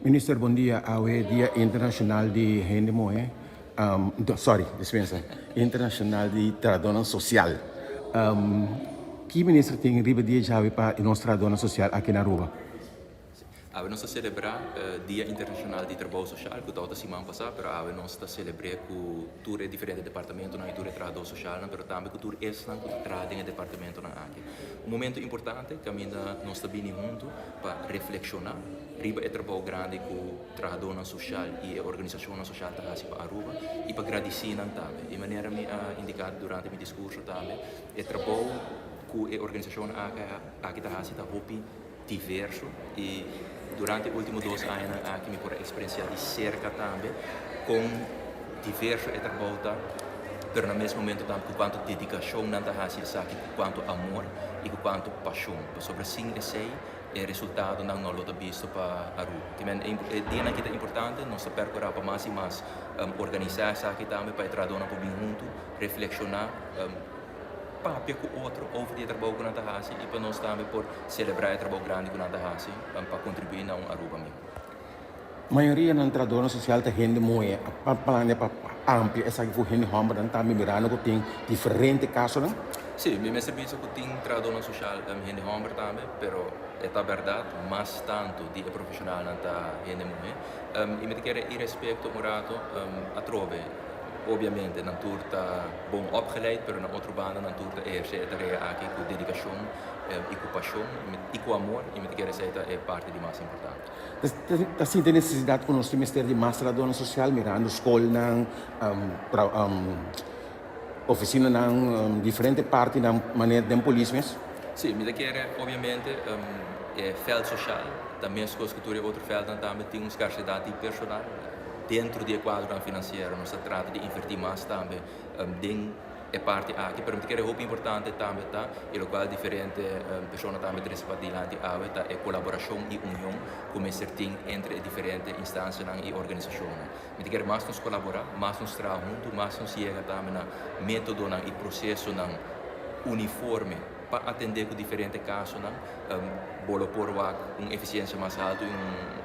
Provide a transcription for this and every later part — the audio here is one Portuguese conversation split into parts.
Minister, bom dia. Hoje é Dia Internacional de Renda Moe. Dispensa. Internacional de Trabalho Social. Que ministro tem riba dia já para nós trabalho social aqui na Aruba? Nós estamos celebrar Dia Internacional de Trabalho Social, que está semana passada, mas nós estamos celebrando com todos diferentes departamentos, não é tudo trabalho social, mas também com tudo esse que trabalha em departamento na aqui. Um momento importante que nós estamos vindo juntos para reflexionar, riba é trabalho grande com o trabalho social e a organização social da para Aruba e para agradecer também. De maneira me indicado durante meu discurso também, é trabalho com a organização aqui da está hopi diverso e durante os últimos 2 anos aqui me pude experienciar de cerca também com diversos trabalhos, mas no mesmo momento também com quanto dedicação na hasil aqui, com quanto amor e com quanto paixão. Sobre sim esse é resultado não nós lo visto para a rua. É dia que é importante nós percorrer para mais e mais organizar isso aqui também para trabalhar um pouco junto, reflexionar papel com outro over o trabalho que nós fazemos e para nós também por celebrar o trabalho grande que nós fazemos para contribuir na Aruba mesmo. A maioria do trabalho social tem renda moe. Para amplia essa que foi renda home, dan também mirando que tem diferentes casos, não? Sim, me serviço que tem trabalho social renda home também, pero é a verdade, mas tanto de profissional na renda moe. E me quero ir respeito murato a trove. Obviamente, não está bom opgeleid, mas na outra banda não está aqui com dedicação e com paixão e com amor, e me quero dizer é parte de mais importante. Assim, tem necessidade que nós temos de mais trabalho social, mirando escola, oficina, diferentes partes da maneira de polícia. Sim, me quero, obviamente, é feld social, também as coisas que tu outro feld também tem uma escassez de personal. Dentro do quadro financeiro, nós tratamos de investir mais também dentro da parte aqui, mas que é muito importante também, e o qual diferentes pessoas também participam diante é a colaboração e união, como certinho entre diferentes instâncias e organizações. Mas que mais nós colaborar, mais nós trabalhamos juntos, mais nós chegamos também no método e processo uniforme para atender com diferentes casos, bolo por uma eficiência mais alta e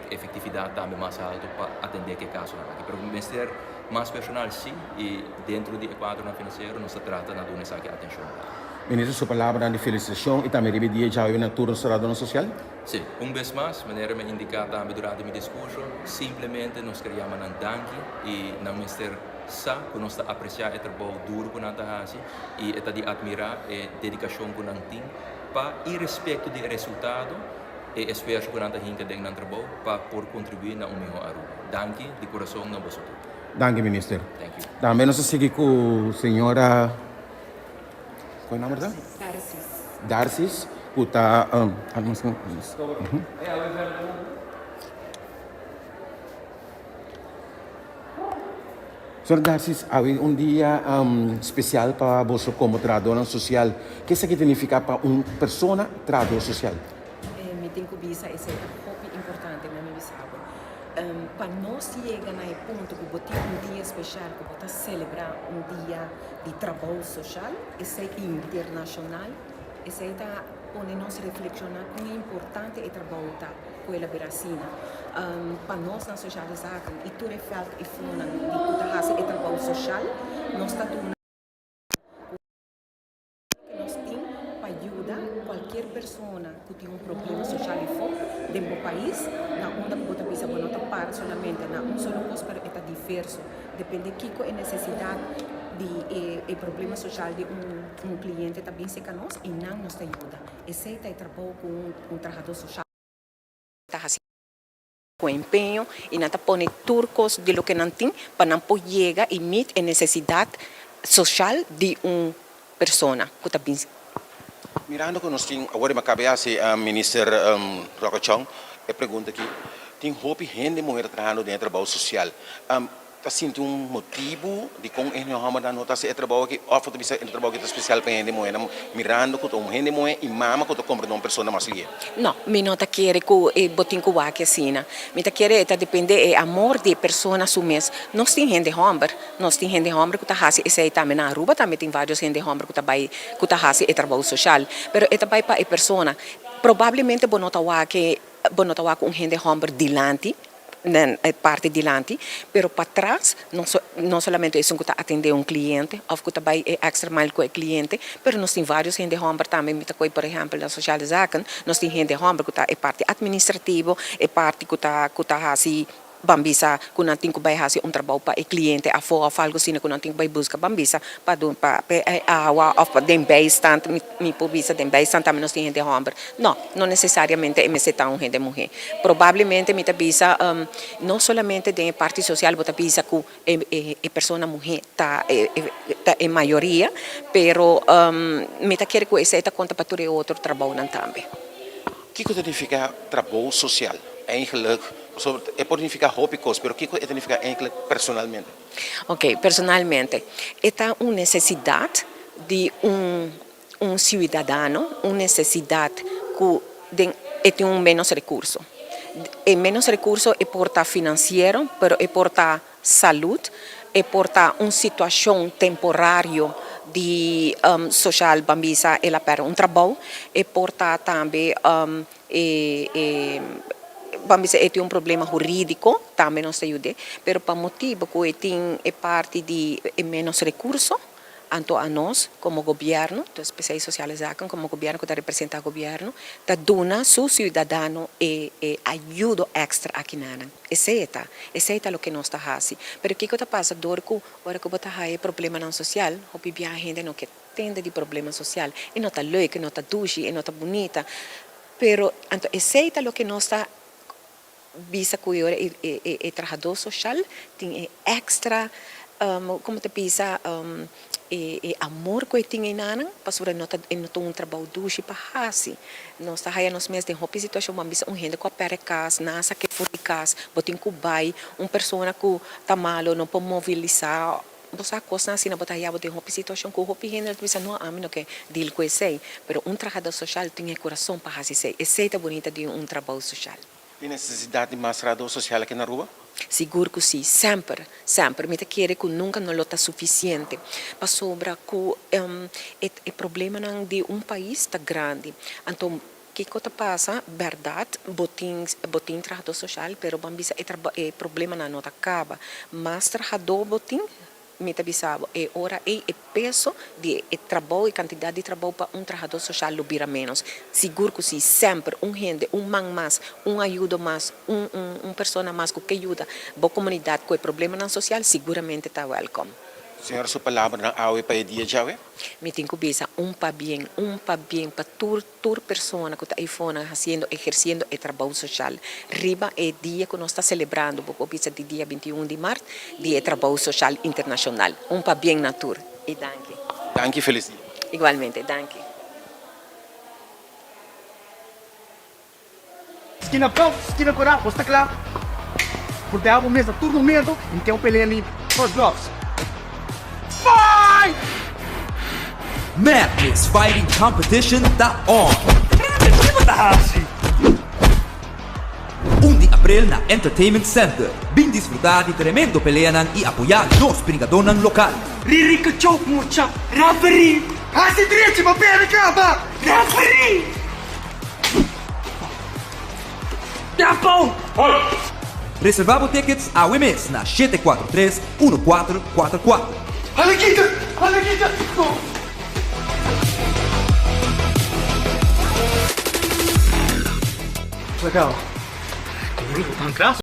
efetividade também mais alta para atender que caso aqui. Para o mais personal sim e dentro do quadro financeiro nós trata na dona aqui atenção. Ministro, sua palavra de felicitação e também repetir já na turno do social? Sim, vez mais, maneira me indicar também durante meu discurso, simplesmente nós queríamos um danke e não ministério sa que nós apreciar o trabalho duro que nós fazemos e de admirar a dedicação que nós temos para ir respeito do resultado e espero que nós tenhamos dentro do trabalho para por contribuir na melhor Aruba. Danke de coração na vossa tudo. Danke, ministro. Thank you. Também nós seguimos com a senhora. Qual é o nome dela? Darcis. Que está. Senhora Darcis, há dia especial para você como trabalhadora social. O que isso significa para uma pessoa trabalhadora social? Tem que visa esse é importante na minha visão. Para nós chegar no ponto que botar dia especial, que botar celebrar dia de trabalho social, esse é internacional, esse é onde nós reflexionar como é importante o trabalho com a Brasília. Para nós na socialização e tudo é feito e funa de fazer o trabalho social, nós está qualquer pessoa que tem problema social e fome dentro do país, na onda que você precisa não para somente na só coisa, mas é diverso. Depende de que é necessidade de problema social de cliente também se conosco e não nos ajuda. Esse é o trabalho com trabalhador social. Com empenho e não põe turcos de lo que não tem para não poder chegar e meet a necessidade social de uma pessoa que também Mirando que nós temos, agora me cabe a ministro Roca Chong, a pergunta aqui, tem roupa e rende mulher trabalhando dentro do trabalho social. Está sentindo motivo de como ele não dá nota se trabalho que oferta um trabalho que é especial para rende mulher, mirando que o rende mulher e mama que compra de uma pessoa mais liga. Não, me não quer que botin que aqui assim, me quer depende do amor de pessoa sumes. Nós tem rende homem, que está fazendo esse aí também na Aruba, também tem vários rende homem que está fazendo trabalho social, pero é também para a pessoa. Probabilmente bonota que bonotawa com gente hombre dilante, na parte dilante, pero para trás, não somente é que atender um cliente, ou que vai extra mile com o cliente, pero nós temos vários gente hombre também, por exemplo, na sociale zaken, nós temos gente hombre que é parte administrativa, é parte que está assim, bambisa que não tem que vai fazer trabalho para o cliente a fora algo assim que não tem que vai buscar bambisa para água ou para den bijstand me pubisa den bijstand também nós tem gente homem não necessariamente é se tá gente mulher provavelmente me tabisa não somente da parte social mas tabisa que é pessoa mulher tá é maioria pero me tá quer que essa tá conta para todo outro trabalho não também que significa trabalho social eigenlijk pode significar hobbycos, mas o que significa eigenlijk personalmente? Ok, personalmente, é uma necessidade de cidadão, uma necessidade que tem menos recurso. E menos recurso é portar financeiro, mas é portar saúde, é portar uma situação temporária de social bambisa ela para trabalho, é portar também vamos dizer, tem problema jurídico, também não sei o de, mas para motivo que tem parte de menos recursos, tanto a nós como governo, então especiais sociais como governo que está representando o governo, está dando seu cidadão ajuda extra aqui na Esse é o que nós está fazendo. Mas o que está passando agora que está havendo problema social, a gente não tem de problema social, e não está leuk, não está duche, e não está bonita, pero então esse é o que nós está visa que o trabalhador social tem extra como te pensa amor que tem em para sobre não ter trabalho duro para fazer nós está aí nós mesmos tem uma situação uma gente que opera casa nasa que for de casa botem que vai pessoa que está malo não pode mobilizar você coisa assim na batalha tem uma situação que o hopi gente pensa não a mim não quer deal com isso mas trabalhador social tem coração para fazer esse é bonita de trabalho social. Tem necessidade de mais trabalhador social aqui na rua? Seguro que sim, sempre. Me quer que nunca não está suficiente. Para sobre que o problema de país está grande. Então, o que passa? Verdade, botim trabalhador social, mas o problema não acaba. Mas trabalhador botim me avisava, ora é peso de trabalho e quantidade de trabalho para trabalhador social vira menos. Seguro que sim, sempre gente, man mais, ajuda mais, pessoa mais que ajuda a comunidade com o problema social, seguramente está welcome. Senhora, sua palavra na AUE para o dia de hoje? Me tenho que pensar para bem para toda pessoa que está aí fora exercendo o trabalho social. Riba é dia que nós estamos celebrando, porque pensa de dia 21 de março, dia trabalho social internacional. Para bem na tour. E danke. Danke, feliz dia. Igualmente, danke. Esquina pão, esquina coral, está claro? Porque há mesa todo momento, então peleia ali, os blocos. Fight! Madness Fighting Competition está on! 1 de abril na Entertainment Center. Vim disfrutar de tremendo peleia e apoiar nos brigadores local. Ririca choke mucha, referee! Hasi direito, uma pena acaba! Referee! Tempo! Reservava tickets a WMS na 743-1444. Alequita! Legal. Que rico, tão graça.